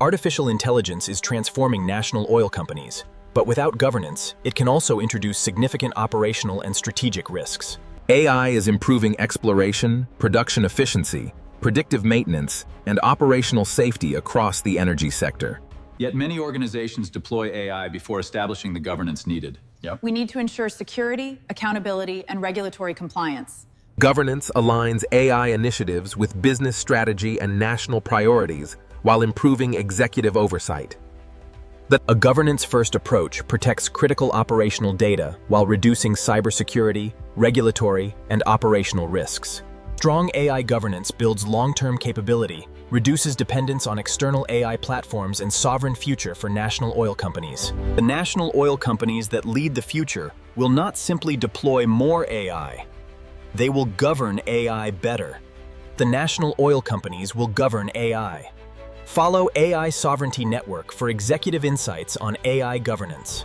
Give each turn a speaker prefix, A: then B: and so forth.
A: Artificial intelligence is transforming national oil companies, but without governance, it can also introduce significant operational and strategic risks.
B: AI is improving exploration, production efficiency, predictive maintenance, and operational safety across the energy sector.
C: Yet many organizations deploy AI before establishing the governance needed.
D: We need to ensure security, accountability, and regulatory compliance.
B: Governance aligns AI initiatives with business strategy and national priorities while improving executive oversight.
A: A governance-first approach protects critical operational data while reducing cybersecurity, regulatory, and operational risks. Strong AI governance builds long-term capability, reduces dependence on external AI platforms, and sovereign future for national oil companies. The national oil companies that lead the future will not simply deploy more AI. They will govern AI better. The national oil companies will govern AI. Follow AI Sovereignty Network for executive insights on AI governance.